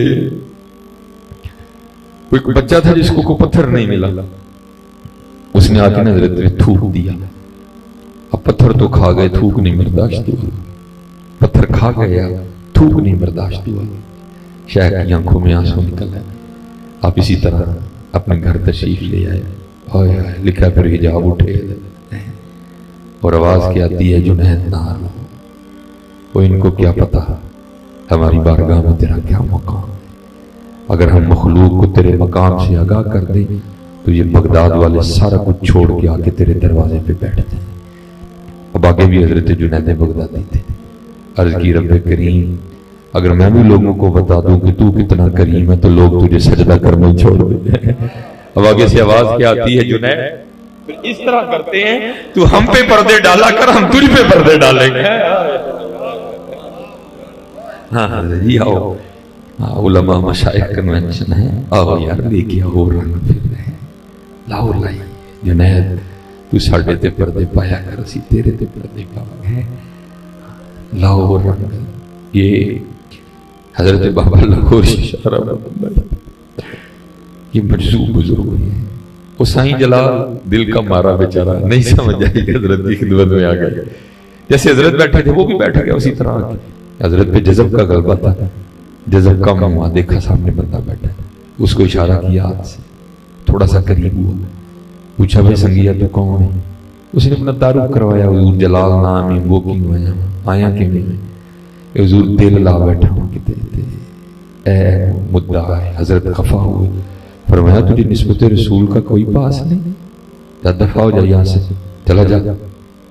کوئی بچہ تھا جس کو پتھر نہیں ملا, اس نے آ کے حضرت نے تھوک دیا. اب پتھر تو کھا گئے, تھوک نہیں برداشت ہوا. پتھر کھا گیا, تھوک نہیں برداشت ہوا. شیخ کی آنکھوں میں آنسو نکل آئے. آپ اسی طرح اپنے گھر تشریف لے آئے. لکھا پھر حجاب اٹھے اور آواز کیا آتی ہے جنید نہ آ. وہ ان کو کیا پتا ہماری بارگاہ میں تیرا کیا مقام. اگر ہم مخلوق کو تیرے مقام سے آگاہ کر دیں تو یہ بغداد والے سارا کچھ چھوڑ کے آ کے تیرے دروازے پہ بیٹھتے ہیں. اب آگے بھی حضرت جنید بغدادی تھے. عرض کی رب کریم اگر میں بھی لوگوں کو بتا دوں کہ تو کتنا کریم ہے تو لوگ تجھے سجدہ کرنے چھوڑ دیں. اب آگے سے آواز کیا آتی ہے جنید پھر اس طرح کرتے ہیں تو ہم پہ پردے ڈالا کر ہم تجھ پہ پردے ڈالیں گے. ہاں جی آؤ علماء مشائخ کنونشن ہے, آؤ یار لے کے آؤ رنگ پھر رہے لاؤ لائی. جنید تو ساڑھے تے پردے پایا کر اسی تیرے تے پردے پاؤں گے لاؤ رنگ. یہ حضرت بابا لاہور شارہ یہ مجذوب بزرگ ہیں. وہ سائیں جلال دل کا مارا بیچارہ نہیں سمجھ آئی حضرت کی خدمت میں آ گئے. جیسے حضرت بیٹھے تھے وہ بھی بیٹھ گیا اسی طرح. حضرت پہ جذب کا غلبہ تھا, جذب کا ہوا, دیکھا سامنے بندہ بیٹھا, اس کو اشارہ کیا ہاتھ سے, تھوڑا سا قریب ہوا, پوچھا بھائی سنگیا تو کون ہے؟ اس نے اپنا تعارف کروایا حضور جلال نام ہے. وہ کیوں آیا کیوں نہیں؟ حضور دل لا بیٹھا ہوں کہ اے مدعا ہے. حضرت خفا ہوئے, فرمایا تجھے نسبت رسول کا کوئی پاس نہیں, جا دفع ہو جا یہاں سے, چلا جا.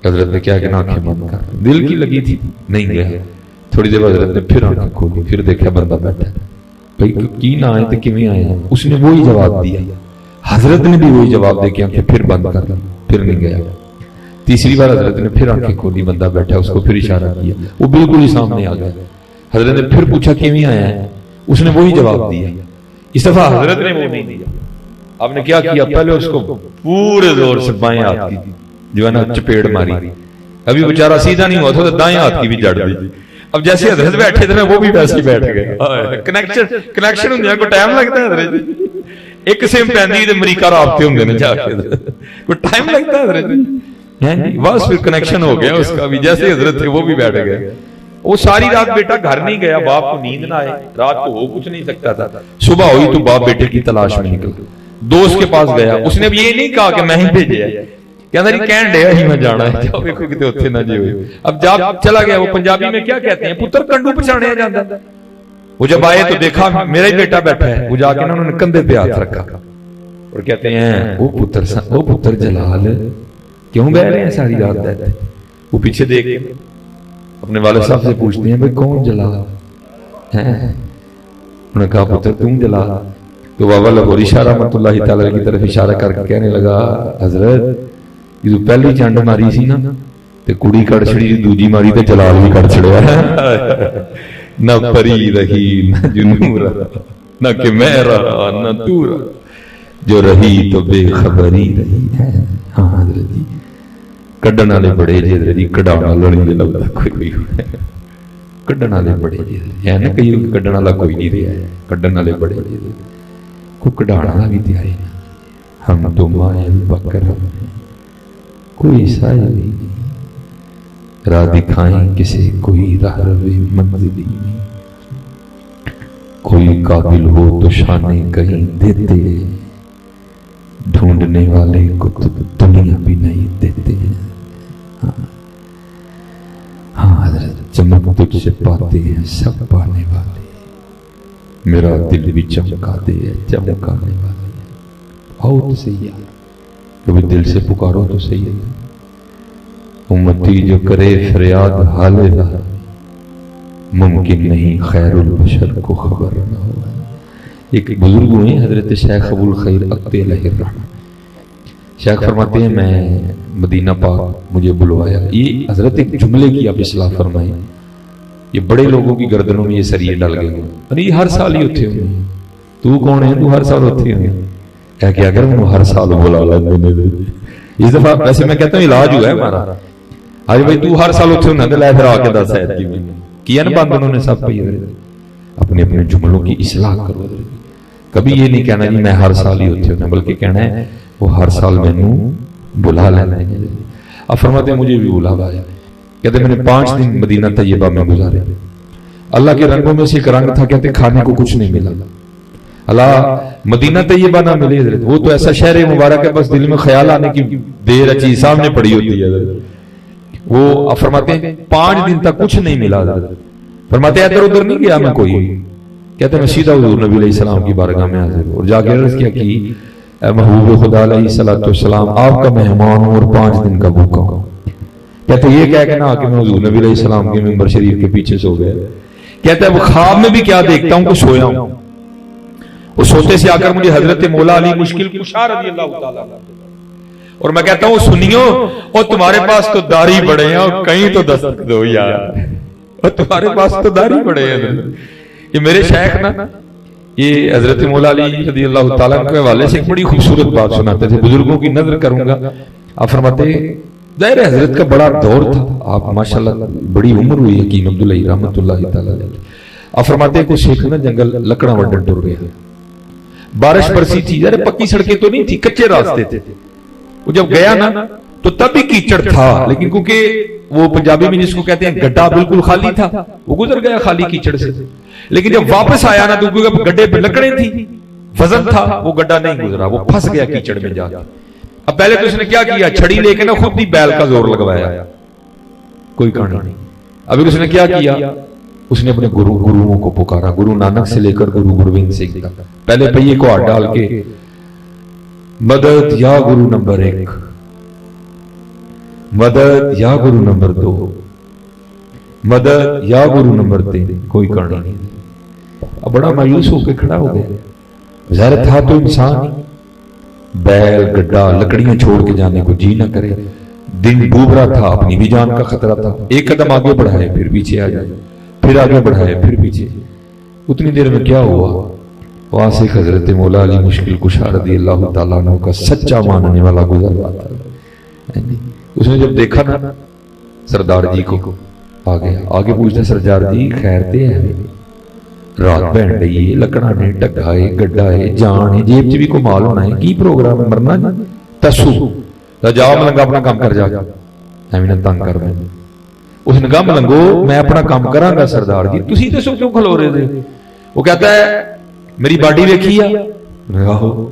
حضرت نے کیا کہ آنکھیں بند کر, دل کی لگی تھی نہیں گیا. تھوڑی دیر حضرت نے پھر آنکھیں کھولی, پھر دیکھا بندہ بیٹھا. بھائی کی نہ آئے تو کیویں آئے ہیں؟ اس نے وہی جواب دیا. حضرت نے بھی وہی جواب دے کے آنکھیں پھر بند کر, پھر نہیں گیا. تیسری بار حضرت نے پھر آنکھیں کھولی, بندہ بیٹھا, اس کو پھر اشارہ کیا, وہ بالکل ہی سامنے آ گیا. حضرت نے پھر پوچھا کیویں آیا ہے؟ اس نے وہی جواب دیا. اس دفعہ حضرت نے وہ نہیں دیا. آپ نے کیا کیا؟ پہلے اس کو پورے زور سے بائیں ہاتھ کی جو ہے نا چپیڑ ماری. ابھی بیچارہ سیدھا نہیں ہوا تھا, دائیں ہاتھ کی بھی جڑ دی. اب جیسے حضرت بیٹھے تھے وہ بھی ویسے ہی بیٹھ گئے. کنیکشن ہوندے کو ٹائم لگتا ہے حضرت. ایک سیم پیندی تے امریکہ رابطے ہوندے نے جا کے کوئی ٹائم لگتا ہے حضرت. بس پھر کنیکشن ہو گیا اس کا بھی. جیسے حضرت تھے وہ بھی بیٹھ گئے. وہ ساری رات بیٹا گھر نہیں گیا, باپ کو نیند نہ آئے, رات کو ہو کچھ نہیں سکتا تھا. صبح ہوئی تو باپ بیٹے کی تلاش میں نکل دوست کے پاس گیا. اس نے اب یہ نہیں کہا کہ میں ہی بھیجے ہے, کہنا نہیں کہن ڈیا ہی میں جانا ہے, جاؤ دیکھو کتے اتنے نہ جی ہوئے. اب جب چلا گیا, وہ پنجابی میں کیا کہتے ہیں, پتر کنڈو پچھاڑیا جاتا ہے. وہ جب آئے تو دیکھا میرا ہی بیٹا بیٹھا ہے. وہ جا کے انہوں نے کندھے پہ ہاتھ رکھا اور کہتے ہیں او پتر جلال کیوں بہ رہے ہیں ساری رات بیٹھے؟ وہ پیچھے دیکھ کے اپنے والد صاحب سے پوچھتے ہیں بھئی کون جلال ہے؟ انہوں نے کہا پتر تم جلال. تو بابا لاہوری شاہ رحمۃ اللہ تعالی کی طرف اشارہ کر کے کہنے لگا حضرت یہ تو پہلی چنڈ ماری سی نا تے کڑی کڑ چھڑی, دوجی ماری تے جلال بھی کڑ چھڑیا ہے. نہ پری رہی نہ جنوں رہا, نہ کہ میں رہا نہ تو رہا, جو رہی تو بے خبری رہی ہے. ہاں حضرت جی کڈن والے بڑے جی حضرت جی, کڈانا لڑی دے لگتا کوئی کڈن والے بڑے جی ہے نا, کئی کڈن والا کوئی نہیں رہا ہے, کڈن والے بڑے جی کو کڈانا بھی تیاری. ہم تو مائل بکر کوئی سائل نہیں, راہ دکھائیں کسے کوئی راہ روے منزلی نہیں. کوئی قابل ہو تو شانے کہیں دیتے، ڈھونڈنے والے کو تو دنیا بھی نہیں دیتے۔ ہاں حضرت، چمک تجھ سے پاتے ہیں سب پانے والے، میرا دل بھی چمکا دے چمکانے والے۔ آؤ تو صحیح ہے، کبھی دل سے پکارو تو صحیح ہے۔ امتی جو کرے فریاد حال راہ، ممکن نہیں خیر البشر کو خبر نہ ہو۔ ایک بزرگ ہوئے حضرت شیخ ابو الخیر اقتی علیہ الرحمہ، شیخ فرماتے ہیں میں مدینہ پاک مجھے بلوایا، یہ حضرت ایک جملے کی آپ اصلاح فرمائیں، یہ بڑے لوگوں کی گردنوں میں یہ سریے ڈال گئے ہیں، یہ ہر سال ہی ہوتے ہوئے ہیں، تو کون ہے تو ہر سال ہوتے ہوئے ہیں، کیا کیا کر وہ ہر سال بلا لینے دے۔ اس دفعہ ویسے میں کہتا ہوں علاج ہوا ہے ہمارا، آج بھائی تو ہر سال ہوتے ہونا تو لے پھر آ کے دس ہے کیا نا بند انہوں نے سب پہ اپنے اپنے جملوں کی اصلاح کرو۔ کبھی یہ نہیں کہنا جی میں ہر سال ہی ہوتے ہونا، بلکہ کہنا ہے وہ ہر سال میں نے بلا لینا ہے۔ اب فرماتے ہیں مجھے بھی بلا آیا، کہتے میں نے 5 دن مدینہ طیبہ میں گزارے، اللہ کے رنگوں میں سے ایک رنگ تھا، کہتے کھانے کو کچھ نہیں ملا، اللہ مدینہ طیبہ نہ ملے حضرت، وہ تو ایسا شہر مبارک ہے بس دل میں خیال آنے کی دیر اچھی سامنے پڑی ہوتی ہے حضرت۔ وہ فرماتے ہیں 5 دن تک کچھ نہیں ملا حضرت، فرماتے ہیں ادھر ادھر نہیں گیا میں کوئی، کہتے ہیں میں سیدھا حضور نبی علیہ السلام کی بارگاہ میں حاضر اور جا کے عرض کیا کہ اے محبوب خدا علیہ السلام آپ کا مہمان ہوں اور 5 دن کا بھوکا ہوں۔ کہتے ہیں یہ کہہ کے نہ کہ میں حضور نبی علیہ السلام کے منبر شریف کے پیچھے سو گیا، کہتا ہے وہ خواب میں بھی کیا دیکھتا ہوں کہ سویا ہوں، وہ سوتے سے آ کر مجھے حضرت مولا علی مشکل کشا رضی اللہ تعالیٰ اور میں کہتا ہوں سنیو اور تمہارے پاس تو داڑھی بڑے ہیں اور کہیں تو دستک دو یار، اور تمہارے پاس تو داڑھی بڑے ہیں۔ یہ میرے شیخ نا یہ حضرت مولا علی رضی اللہ تعالیٰ کے حوالے سے ایک بڑی خوبصورت بات سناتے تھے، بزرگوں کی نظر کروں گا۔ آپ فرماتے ظاہر حضرت کا بڑا دور تھا، آپ ماشاءاللہ بڑی عمر ہوئی حکیم عبداللہ رحمۃ اللہ تعالیٰ علیہ۔ آپ فرماتے ہیں کوئی شیخ نا جنگل لکڑاں وڈن ٹر گیا، بارش برسی تھی، ذرا پکی سڑکیں تو نہیں تھی، کچے راستے تھے، وہ جب گیا نا تو تب بھی کیچڑ تھا، لیکن کیونکہ وہ پنجابی میں جس کو کہتے ہیں گڈھا بالکل خالی تھا، وہ گزر گیا خالی کیچڑ سے، لیکن جب واپس آیا نا تو کیونکہ گڈھے پہ لکڑیں تھی، وزن تھا، وہ گڈھا نہیں گزرا، وہ پھنس گیا کیچڑ میں جا۔ اب پہلے تو اس نے کیا کیا، چھڑی لے کے نا خود ہی بیل کا زور لگوایا، کوئی کہانی نہیں۔ ابھی اس نے کیا کیا، اس نے اپنے گروؤں کو پکارا، گرو نانک سے لے کر گرو گوبند سنگھ تک، پہلے پہیے کو ہاتھ ڈال کے مدد یا گرو نمبر 1، مدد یا گرو نمبر 2، مدد یا گرو نمبر 3، کوئی کہانی نہیں۔ اب بڑا مایوس ہو کے کھڑا ہو گیا، ظاہر تھا تو انسان ہی، بیل گڈھا لکڑیاں چھوڑ کے جانے کو جی نہ کرے، دن ڈوب رہا تھا، اپنی بھی جان کا خطرہ تھا، ایک قدم آگے بڑھائے پھر پیچھے آ جائے، پھر آگے بڑھائے پھر پیچھے۔ اتنی دیر میں کیا ہوا، وہاں سے حضرت مولا علی مشکل کشا رضی اللہ تعالیٰ عنہ کا سچا ماننے والا گزر رہا تھا۔ اس نے جب دیکھا نا سردار جی کو، آگے پوچھتا سردار جی خیر تے ہے، رات بہن رہی ہے، لکڑا نے ڈگا ہے، گڈھا ہے، جان ہے، جیب بھی کو مال ہونا ہے، کی پروگرام ہے، مرنا جی تسو جاؤ ملنگا اپنا کام کر جا، ایویں تنگ کر میں۔ اس نے کہا ملنگو میں اپنا کام کراں گا سردار جی، تسی دسو کیوں کھلو رہے تھے؟ وہ کہتا ہے میری باڈی ویکھی ہے، انہوں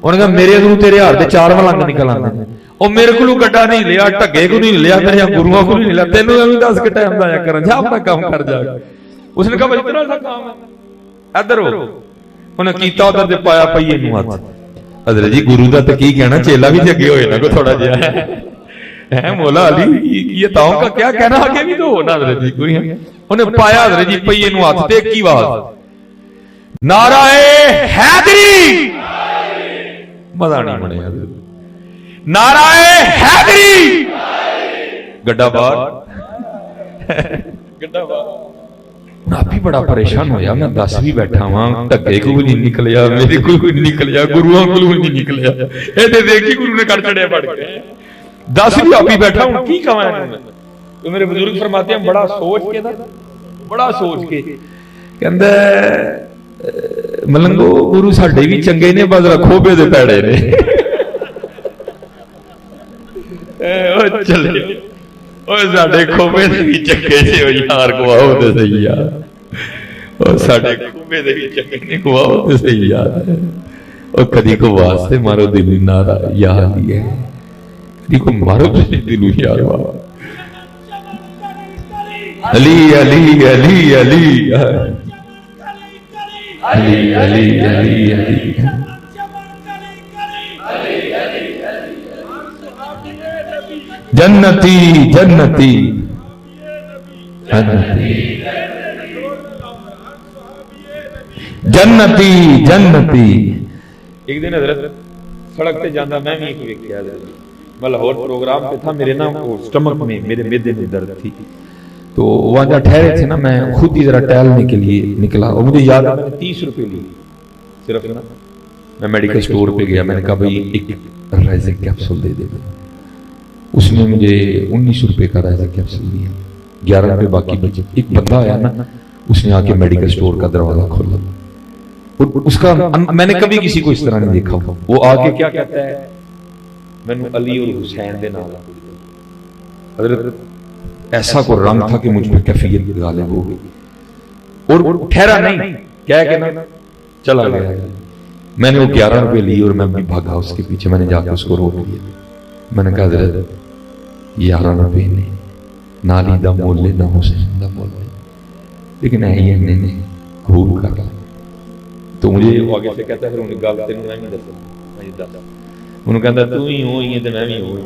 نے کہا میرے ادھروں تیرے ہار دے 4 ملنگ نکل آندے، اور میرے کو گڈھا نہیں لیا، ٹگے کو نہیں لیا، میرے گروؤں کو نہیں لیا، تینوں ایویں دس کے ٹائم ضائع کرن، جا اپنا کام کر جا۔ اس نے کہا بھائی اتنا سا کام ہے، ادھر ہو، انہیں کیتا ادھر دے پایا پئیے نوں ہاتھ۔ حضرت جی گرو دا تے کی کہنا، چیلا بھی جگے ہوئے نا کو تھوڑا جہا ہے، مولا علی یہ تاؤں کا کیا کہنا، آگے بھی تو ہونا حضرت جی کوئی ہے۔ انہیں پایا حضرت جی پئیے نوں ہاتھ تے کی آواز، نعرہ حیدری، مزہ نہیں بنے حضرت، نعرہ حیدری، گڈھا بار گڈھا بار۔ آپ بھی بڑا پریشان ہویا، میں 10 بھی بیٹھا ہوں، ٹگے کو بھی نہیں نکلیا، میرے کو بھی نہیں نکلیا، گروہوں کو بھی نہیں نکلیا، اے دے دیکھی گروہ نے کر چڑھے پڑھ کے 10 بھی آپ بھی بیٹھا ہوں، کی کہاں ہے؟ تو میرے بزرگ فرماتے ہیں بڑا سوچ کے تھا، بڑا سوچ کے کہندہ ملنگو گرو ساڈے بھی چنگے نے، بس رکھو بے دے پیڑے نے چلے اوہ ساڈے کھوپے دے بھی چنگے سے ہو یار کو آؤ دے صحیح یار۔ اور ساڈے کھوبے دے وچ چکنے کو آو صحیح یاد ہے اور کدی کو واسطے مارو دل نارا یاد ہی ہے کدی کو مارو دل یاد علی علی علی علی علی علی علی علی جنتی جنتی جنتی جنتی ایک دن حضرت سڑک پہ جانا میں بھی دیکھا میں لاہور پروگرام پہ تھا میرے نا سٹمک میں میرے معدے میں درد تھی تو وہاں جہاں ٹھہرے تھے نا میں خود ہی ذرا ٹہلنے کے لیے نکلا اور مجھے یاد ہے میں نے 30 روپے لی صرف نا میں میڈیکل سٹور پہ گیا میں نے کہا بھائی ایک رائزنگ کیپسول دے دے اس نے مجھے 19 روپے کا رائزنگ کیپسول دیا 11 روپے باقی بچے ایک بندہ آیا نا اس نے آ کے میڈیکل سٹور کا دروازہ کھولا اس کا میں نے کبھی کسی کو اس طرح نہیں دیکھا وہ آگے کیا کہتا ہے میں نے علی اور حسین دے نام حضرت ایسا کوئی رنگ تھا کہ مجھ پہ کیفیت غالب ہو گئی اور ٹھہرا نہیں کیا کہ نا چلا گیا میں نے وہ 11 روپے لی اور میں بھی بھاگا اس کے پیچھے میں نے جا کے اس کو روک لیا میں نے کہا حضرت 11 روپے نے نالی دا مول لے نہ حسین دا مول لے لیکن ایہی ہے نے قبول کر لا تو مجھے آگے سے کہتا ہے پھر انہیں گال تینوں میں نہیں دستا انہوں کہتا ہے تو ہی ہوئی ہے تو میں بھی ہوئی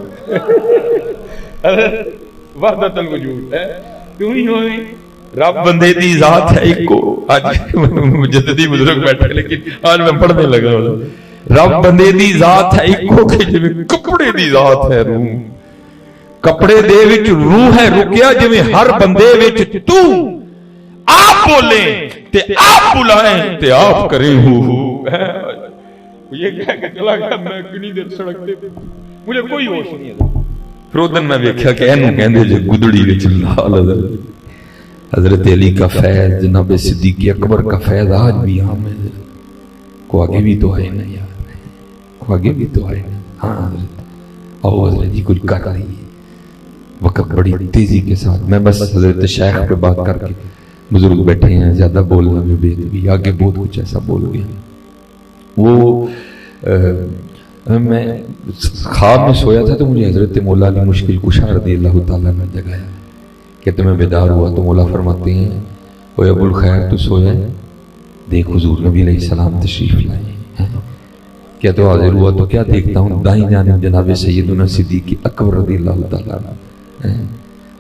وحدت الوجود ہے تو ہی ہوئی رب بندے دی ذات ہے ایک کو آج مجددی بزرگ بیٹھے لیکن آج میں پڑھنے لگا رب بندے دی ذات ہے ایک کو کہ جو کپڑے دی ذات ہے روح کپڑے دے وچ روح ہے رکیا جو ہر بندے وچ تو آپ بولیں تے آپ بلائیں تے آپ کریں یہ کہہ کے چلا گیا میں کنی دیر سڑک دے مجھے کوئی ہوش نہیں ہے پھر ادھر میں دیکھا کہ اینو کہندے جو گدڑی وچ لال حضرت علی کا فیض جناب صدیق اکبر کا فیض آج بھی عام ہے کو آگے بھی تو ہے نا یار کو آگے بھی تو ہے ہاں حضرت او حضرت جی کچھ کر رہی ہے وقت بڑی تیزی کے ساتھ میں بس حضرت شیخ پہ بات کر کے بزرگ بیٹھے ہیں زیادہ بولنا میں بے بھی آگے بہت کچھ ایسا بول گیا وہ میں خواب میں سویا تھا تو مجھے حضرت مولا علی مشکل کشا رضی اللہ تعالیٰ نے جگایا کہتے میں بیدار ہوا تو مولا فرماتے ہیں اوے ابو الخیر تو سویا ہے دیکھ حضور نبی علیہ السلام تشریف لائے کیا تو حاضر ہوا تو کیا دیکھتا ہوں دائیں جانب جناب سیدنا صدیق اکبر رضی اللہ تعالیٰ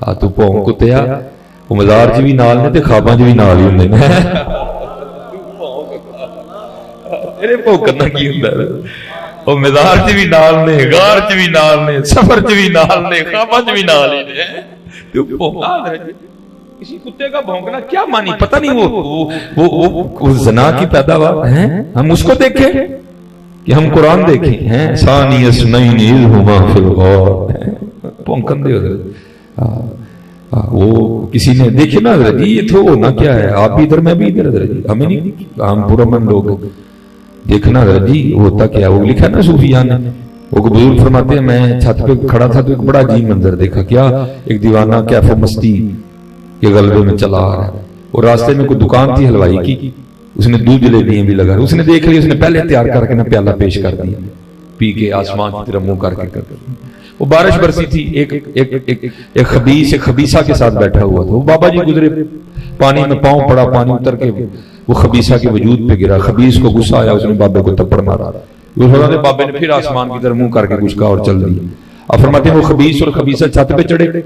آ تو پاؤں کو تیا وہ مزار چ بھی نال نے تے خواباں چ بھی نال ہی ہوندے نے تیرے بھوکنا کی ہوندا ہے وہ مزار چ بھی نال نے غار چ بھی نال نے سفر چ بھی نال نے خواباں چ بھی نال ہی نے تو بھونکا کسی کتے کا بھونکنا کیا معنی پتہ نہیں وہ زنا کی پیداوار ہے ہم اس کو دیکھیں کہ ہم قرآن دیکھیں ہیں ثانی اثنین اذ ہما فی الغار بھونکن دے وہ کسی نے دیکھے نا حضرت جی یہ تو ہونا کیا ہے آپ بھی ادھر میں بھی ادھر حضرت جی ہمیں نہیں ہم پورا من لوگ دیکھنا حضرت جی ہوتا کیا وہ لکھا نا صوفیاء نے وہ بزرگ فرماتے ہیں میں چھت پہ کھڑا تھا تو ایک بڑا عجیب منظر دیکھا کیا ایک دیوانہ کیف و مستی کے غلبے میں چلا آ رہا ہے اور راستے میں کوئی دکان تھی حلوائی کی اس نے دودھ جلیبیاں بھی لگا اس نے دیکھ لی اس نے پہلے تیار کر کے نا پیالہ پیش کر دیا پی کے آسمان کی طرف منہ کر کے وہ بارش برسی تھی ایک خبیث ایک خبیثہ کے ساتھ بیٹھا ہوا تھا وہ بابا جی گزرے پانی میں پاؤں پڑا پانی اتر کے وہ خبیثہ کے وجود پہ گرا خبیث کو غصہ آیا اس نے بابے کو تپڑ مارا بابے نے پھر آسمان کی طرف منہ کر کے کچھ کہا اور چل دیا اب فرماتے ہیں وہ خبیث اور خبیثہ چھت پہ چڑھے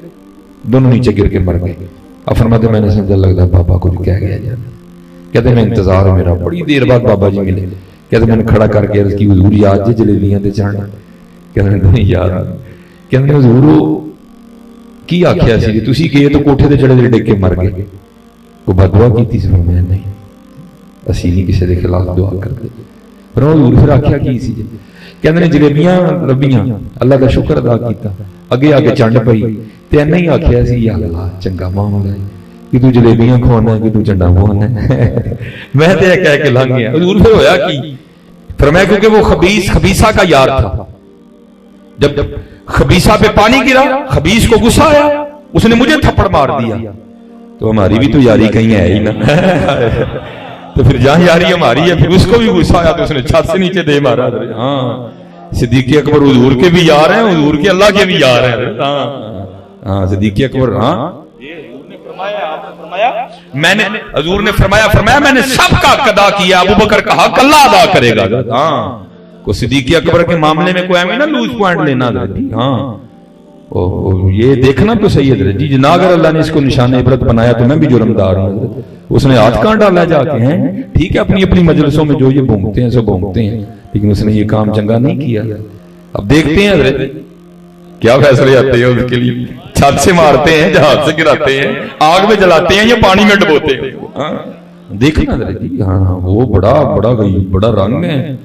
دونوں نیچے گر کے مر گئے اب فرماتے میں نے سمجھا لگتا بابا کو کہہ گیا جانا کہتے ہیں میں انتظار ہے میرا بڑی دیر بعد بابا جی ملے کہتے میں نے کھڑا کر کے عرض کی حضور یاد جی جلیبیاں تے چڑھنا کہتے ہیں نہیں یاد کہتے ہیں حضور کی آکھیا سی تسی گئے تو کوٹھے تے چڑھے ڈگ کے مر گئے وہ بدعا کیتی سی میں نہیں اسی نہیں کسی دے خلاف دعا کرتے پر حضور پھر آکھیا کی سی کہتے ہیں جلیبیاں لبیاں اللہ کا شکر ادا کیتا اگے آگے چنڈ پئی تے نہیں آکھیا سی یا اللہ چنگا معاملہ ہے کہ تو جلیبیاں کھوانا ہے کہ تو چنڈا کھوانا ہے میں تے کہہ کے لنگ گیا حضور پھر ہویا کی فرمایا کیونکہ وہ خبیثہ کا یار تھا جب خبیثہ پہ پانی گرا خبیث کو غصہ آیا اس نے مجھے تھپڑ مار دیا تو ہماری بھی تو یاری کہیں ہے ہی نا تو پھر جہاں یاری ہماری ہے پھر اس کو بھی غصہ آیا تو اس نے چھت سے نیچے دے مارا. ہاں صدیق اکبر حضور کے بھی یار ہیں, حضور کے اللہ کے بھی یار ہیں. ہاں صدیق اکبر, ہاں میں نے حضور نے فرمایا میں نے سب کا حق ادا کیا, ابو بکر کا حق اللہ ادا کرے گا. ہاں کو صدیق اکبر کے معاملے میں کوئی ہمیں نا لوز پوائنٹ لینا حضرت جی. ہاں یہ دیکھنا تو صحیح حضرت جی, جنا اگر اللہ نے اس کو نشان عبرت بنایا تو میں بھی جرمدار ہوں. اس نے ہاتھ کہاں ڈالا جا کے ہیں, ٹھیک ہے اپنی اپنی مجلسوں میں جو یہ بھونکتے ہیں سو بھونکتے ہیں, لیکن اس نے یہ کام چنگا نہیں کیا. اب دیکھتے ہیں حضرت کیا فیصلے آتے ہیں اس کے لیے. چھت سے مارتے ہیں, جہاز سے گراتے ہیں, آگ میں جلاتے ہیں یا پانی میں ڈبوتے ہیں. دیکھنا حضرت جی, ہاں وہ بڑا رنگ ہے.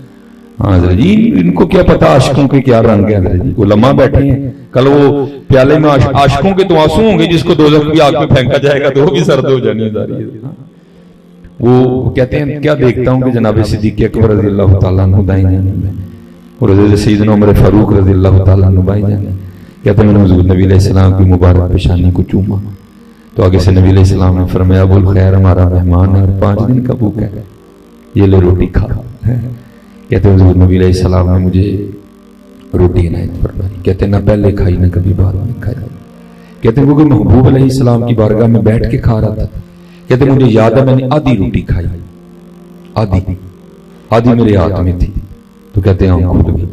ہاں حضرت جی ان کو کیا پتا عاشقوں کے کیا رنگ ہے حضرت جی. علماء بیٹھے ہیں, کل وہ پیالے میں عاشقوں کے تو آنسو ہوں گے جس کو دوزخ کی آگ میں پھینکا جائے گا تو وہ بھی سرد ہو جانی ہے. وہ کہتے ہیں کیا دیکھتا ہوں کہ جناب صدیق اکبر رضی اللہ تعالیٰ عنہ دائیں جانے میں اور حضرت سیدنا عمر فاروق رضی اللہ تعالیٰ عنہ بائیں جانے. کہتے ہیں میں نے حضور نبی علیہ السلام کی مبارک پیشانی کو چوما تو آگے سے نبی علیہ السلام نے فرمایا ابو الخیر ہمارا مہمان ہے اور 5 دن کا بھوکا ہے, یہ لے روٹی کھا. کہتے ہیں حضور نبی علیہ السلام نے مجھے روٹی عنایت فرمائی. کہتے ہیں نہ پہلے کھائی نہ کبھی بعد میں کھائی. کہتے ہیں کیونکہ محبوب علیہ السلام کی بارگاہ میں بیٹھ کے کھا رہا تھا. کہتے ہیں مجھے یاد ہے میں نے آدھی روٹی کھائی, آدھی میرے ہاتھ میں تھی. تو کہتے ہیں آنکھ کھل گئی,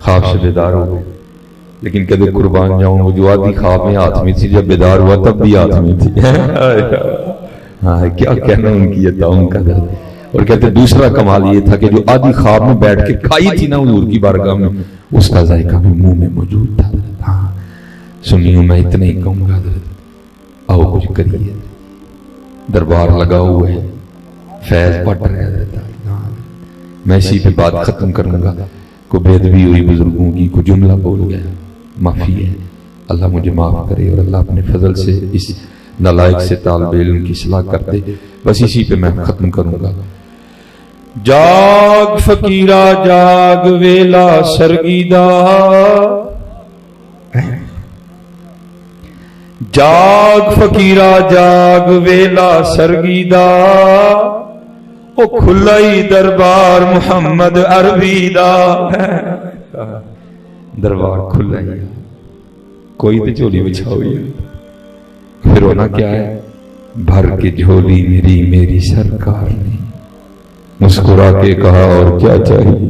خواب سے بیدار ہو گئے. لیکن کہتے قربان جاؤں وہ جو آدھی خواب میں ہاتھ میں تھی جب بیدار ہوا تب بھی ہاتھ میں تھی. ہاں کیا کہنا ان کی عطاؤں کا درد. اور کہتے دوسرا کمال یہ تھا کہ جو آدھی خواب میں بیٹھ کے کھائی تھی نا حضور کی بارگاہ میں اس کا ذائقہ بھی منہ میں موجود تھا. ہاں سنیوں میں اتنا ہی کہوں گا حضرت, آؤ کچھ کریے, دربار لگا ہوا ہے, فیض بٹ رہا ہے. میں اسی پہ بات ختم کروں گا. کو بے ادبی ہوئی بزرگوں کی, کو جملہ بول گیا, معافی ہے, اللہ مجھے معاف کرے اور اللہ اپنے فضل سے اس نالائق سے طالب علم کی اصلاح کر دے. بس اسی پہ میں ختم کروں گا. جاگ فقیرا جاگ ویلا سرگیدا, جاگ فقیرا جاگ ویلا سرگیدا, او کھلائی دربار محمد عربی دا. دربار کھلائی, کوئی تو جھولی بچھاؤ. پھر ہونا کیا ہے, بھر کے جھولی میری سرکار نے مسکرا کے کہا اور کیا چاہیے.